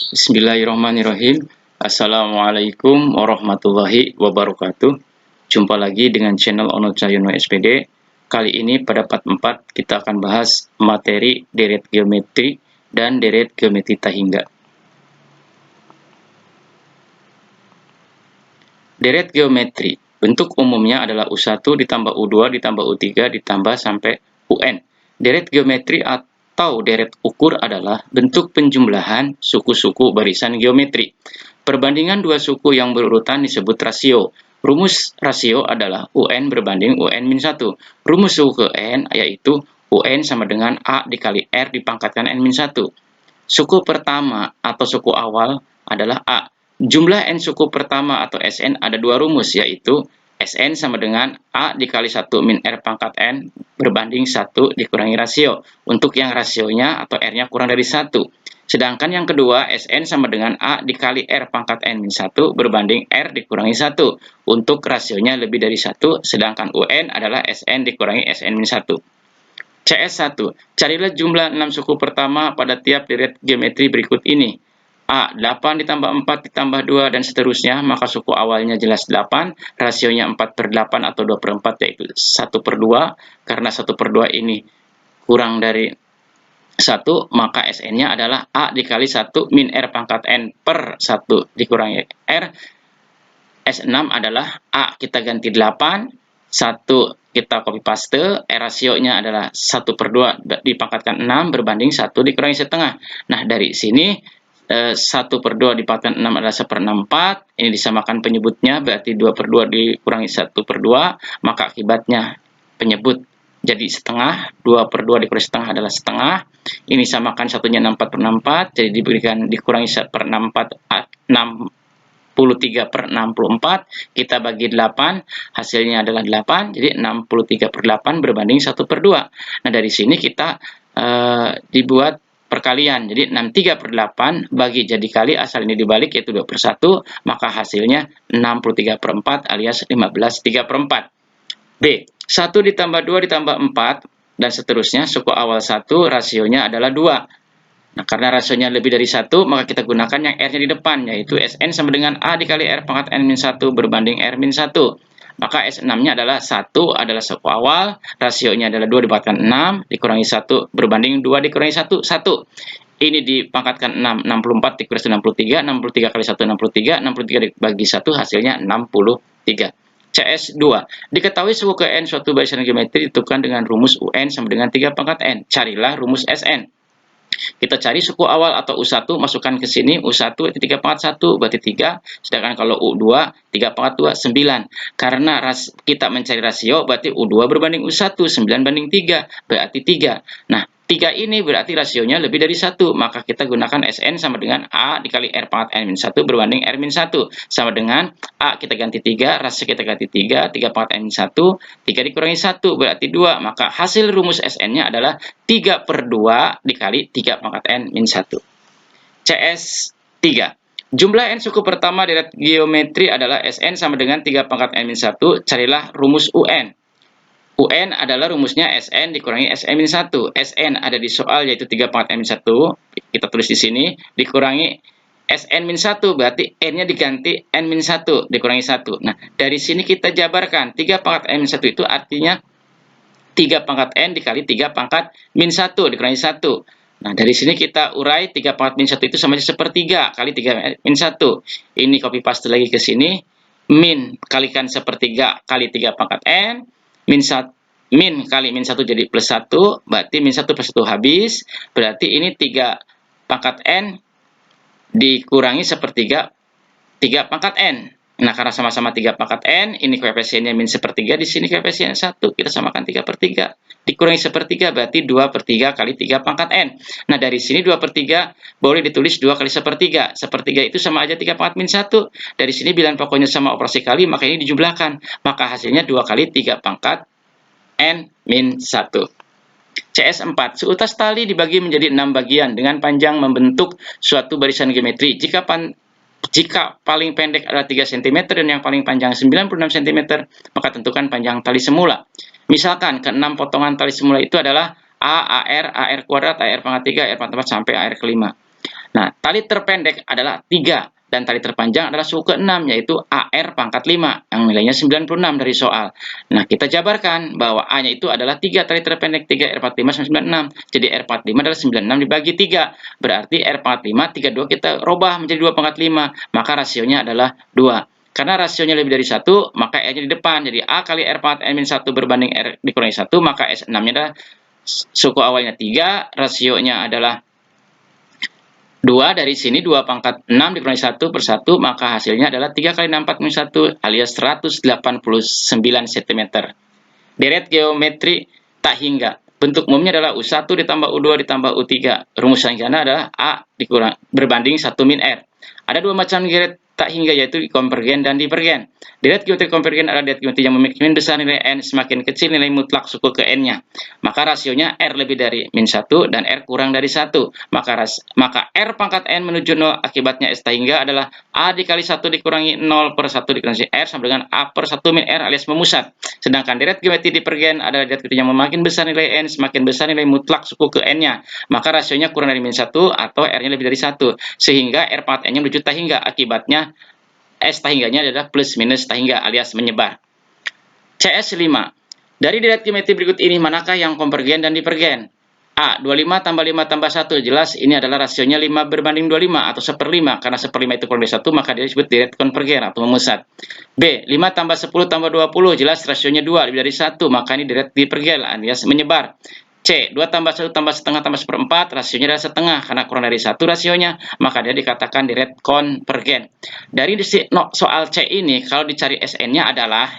Bismillahirrahmanirrahim. Assalamualaikum warahmatullahi wabarakatuh. Jumpa lagi dengan channel Ono Cahyono SPD. Kali ini pada part 4 kita akan bahas materi deret geometri dan deret geometri Tahingga. Deret geometri bentuk umumnya adalah U1 ditambah U2 ditambah U3 ditambah sampai UN. Deret geometri atau deret ukur adalah bentuk penjumlahan suku-suku barisan geometri. Perbandingan dua suku yang berurutan disebut rasio. Rumus rasio adalah UN berbanding UN-1. Rumus suku ke N yaitu UN sama dengan A dikali R dipangkatkan N-1. Suku pertama atau suku awal adalah A. Jumlah N suku pertama atau Sn ada dua rumus, yaitu Sn sama dengan A dikali 1 min R pangkat N berbanding 1 dikurangi rasio. Untuk yang rasionya atau R-nya kurang dari 1. Sedangkan yang kedua, Sn sama dengan A dikali R pangkat N min 1 berbanding R dikurangi 1. Untuk rasionya lebih dari 1, sedangkan UN adalah Sn dikurangi Sn min 1. CS1. Carilah jumlah 6 suku pertama pada tiap deret geometri berikut ini. A. 8 ditambah 4 ditambah 2 dan seterusnya, maka suku awalnya jelas 8, rasionya 4/8 atau 2/4 yaitu 1/2. Karena 1/2 ini kurang dari 1, maka Sn-nya adalah A dikali 1 min R pangkat N per 1 dikurangi R. S6 adalah A kita ganti 8, 1 kita copy paste, rasionya adalah 1/2 dipangkatkan 6 berbanding 1 dikurangi setengah. Nah, dari sini 1/2 dipangkatkan 6 adalah 1/64. Ini disamakan penyebutnya, berarti 2/2 dikurangi 1/2, maka akibatnya penyebut jadi setengah. 2/2 dikurangi setengah adalah setengah. Ini samakan satunya 64/64, jadi dikurangi 1/64, 63/64, kita bagi 8, hasilnya adalah 8, jadi 63/8 berbanding 1/2. Nah, dari sini kita dibuat perkalian, jadi 63/8 bagi jadi kali, asal ini dibalik yaitu 2/1, maka hasilnya 63/4 alias 15/3/4. B. 1 ditambah 2 ditambah 4 dan seterusnya, suku awal 1, rasionya adalah 2. Nah, karena rasionya lebih dari 1, maka kita gunakan yang R-nya di depan, yaitu Sn sama dengan A dikali R pangkat N-1 berbanding R-1. Maka S6-nya adalah 1 adalah suku awal, rasionya adalah 2 dipangkatkan 6, dikurangi 1 berbanding 2 dikurangi 1, 1. Ini dipangkatkan 6, 64 dikurangi 63, 63 kali 1, 63, 63 dibagi 1, hasilnya 63. CS2. Diketahui suku ke N suatu barisan geometri ditentukan dengan rumus UN sama dengan 3 pangkat N. Carilah rumus Sn. Kita cari suku awal atau U1, masukkan ke sini, U1 itu 3/1, berarti 3. Sedangkan kalau U2, 3/2, 9. Karena kita mencari rasio, berarti U2 berbanding U1, 9/3, berarti 3. Nah, 3 ini berarti rasionya lebih dari 1, maka kita gunakan Sn sama dengan A dikali R pangkat N-1 berbanding R-1. Sama dengan A kita ganti 3, rasio kita ganti 3, 3 pangkat N-1, 3 dikurangi 1 berarti 2, maka hasil rumus Sn-nya adalah 3/2 dikali 3 pangkat N-1. CS3. Jumlah N suku pertama deret geometri adalah Sn sama dengan 3 pangkat N-1, carilah rumus UN. UN adalah rumusnya Sn dikurangi Sn-1. Sn ada di soal yaitu 3 pangkat N-1, kita tulis di sini, dikurangi Sn-1, berarti N-nya diganti N-1, dikurangi 1. Nah, dari sini kita jabarkan, 3 pangkat N-1 itu artinya 3 pangkat N dikali 3 pangkat min-1 dikurangi 1. Nah, dari sini kita urai 3 pangkat min-1 itu sama aja 1/3 kali 3 min-1. Ini copy paste lagi ke sini. Min kalikan 1/3 kali 3 pangkat N. Min kali min 1 jadi plus 1, berarti min 1 plus 1 habis, berarti ini 3 pangkat N dikurangi 1/3 3 pangkat N. Nah, karena sama-sama 3 pangkat N, ini koefisiennya min 1/3, di sini koefisiennya 1, kita samakan 3/3. Dikurangi 1/3 berarti 2/3 kali 3 pangkat N. Nah, dari sini 2/3 boleh ditulis 2 kali 1/3. 1/3 itu sama aja 3 pangkat min 1. Dari sini bilangan pokoknya sama operasi kali, maka ini dijumlahkan. Maka hasilnya 2 kali 3 pangkat N-1. CS4. Seutas tali dibagi menjadi 6 bagian dengan panjang membentuk suatu barisan geometri. Jika paling pendek adalah 3 cm dan yang paling panjang 96 cm, maka tentukan panjang tali semula. Misalkan ke-6 potongan tali semula itu adalah A, AR, AR kuadrat, AR pangkat 3, AR pangkat 4 sampai AR ke-5. Nah, tali terpendek adalah 3 dan tali terpanjang adalah suku ke-6 yaitu AR pangkat 5 yang nilainya 96 dari soal. Nah, kita jabarkan bahwa A-nya itu adalah 3 tali terpendek 3 R45 sama 96. Jadi R45 adalah 96 dibagi 3. Berarti R pangkat 5 32 kita rubah menjadi 2 pangkat 5, maka rasionya adalah 2. Karena rasionya lebih dari 1, maka R-nya di depan. Jadi A kali R pangkat N-1 berbanding R dikurangi 1, maka S6-nya adalah suku awalnya 3, rasionya adalah 2, dari sini 2 pangkat 6 dikurangi 1 per 1, maka hasilnya adalah 3 kali 6 4 1 alias 189 cm. Deret geometri tak hingga. Bentuk umumnya adalah U1 ditambah U2 ditambah U3. Rumus sederhana adalah A berbanding 1 min R. Ada dua macam deret tak hingga, yaitu konvergen dan divergen. Deret geometri konvergen adalah deret geometri yang memiliki min besar nilai N, semakin kecil nilai mutlak suku ke N-nya. Maka rasionya R lebih dari min 1 dan R kurang dari 1. Maka R pangkat N menuju 0 akibatnya S tak hingga adalah A dikali 1 dikurangi 0 per 1 dikurangi R sama dengan A per 1 min R alias memusat. Sedangkan deret geometri divergen adalah deret geometri yang semakin besar nilai N, semakin besar nilai mutlak suku ke N-nya. Maka rasionya kurang dari min 1 atau R-nya lebih dari 1. Sehingga R pangkat N-nya menuju tak hingga. Akibatnya S tak hingganya adalah plus minus tak hingga alias menyebar. CS5. Dari deret geometri berikut ini, manakah yang konvergen dan divergen? A. 25 tambah 5 tambah 1. Jelas ini adalah rasionya 5 berbanding 25 atau 1/5. Karena 1/5 itu kurang dari 1, maka dia disebut deret konvergen atau memusat. B. 5 tambah 10 tambah 20. Jelas rasionya 2 lebih dari 1, maka ini deret divergen alias menyebar. C. 2 tambah 1 tambah setengah tambah 1/4. Rasionya adalah setengah. Karena kurang dari 1 rasionya, maka dia dikatakan deret konvergen. Dari soal C ini, kalau dicari SN-nya adalah,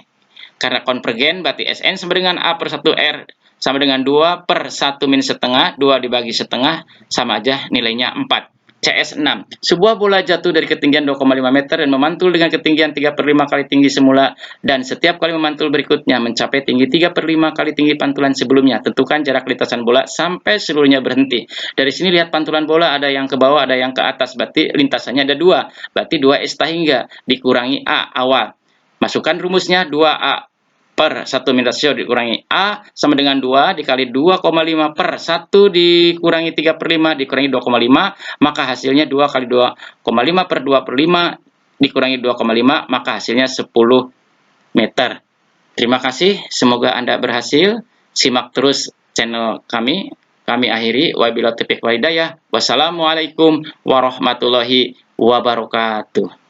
karena konvergen berarti SN sama dengan A per 1 R sama dengan 2 per 1 min setengah, 2 dibagi setengah, sama aja nilainya 4. CS6. Sebuah bola jatuh dari ketinggian 2,5 meter dan memantul dengan ketinggian 3/5 kali tinggi semula, dan setiap kali memantul berikutnya mencapai tinggi 3/5 kali tinggi pantulan sebelumnya. Tentukan jarak lintasan bola sampai seluruhnya berhenti. Dari sini lihat pantulan bola ada yang ke bawah, ada yang ke atas, berarti lintasannya ada 2. Berarti 2 S tak hingga dikurangi A awal. Masukkan rumusnya 2A per 1 min rasio dikurangi A sama dengan 2 dikali 2,5 per 1 dikurangi 3/5 dikurangi 2,5, maka hasilnya 2 kali 2,5 per 2/5 dikurangi 2,5, maka hasilnya 10 meter. Terima kasih, semoga Anda berhasil. Simak terus channel kami. Kami akhiri, wabillahi taufiq wal hidayah. Wassalamualaikum warahmatullahi wabarakatuh.